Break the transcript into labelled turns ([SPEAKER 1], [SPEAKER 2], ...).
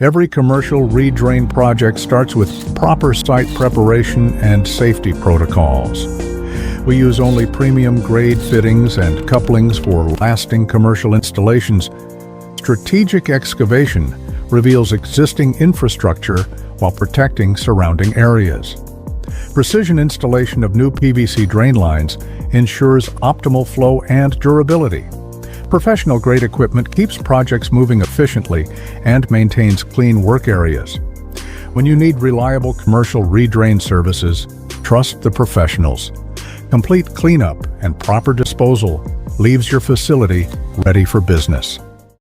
[SPEAKER 1] Every commercial redrain project starts with proper site preparation and safety protocols. We use only premium-grade fittings and couplings for lasting commercial installations. Strategic excavation reveals existing infrastructure while protecting surrounding areas. Precision installation of new PVC drain lines ensures optimal flow and durability. Professional-grade equipment keeps projects moving efficiently and maintains clean work areas. When you need reliable commercial redrain services, trust the professionals. Complete cleanup and proper disposal leaves your facility ready for business.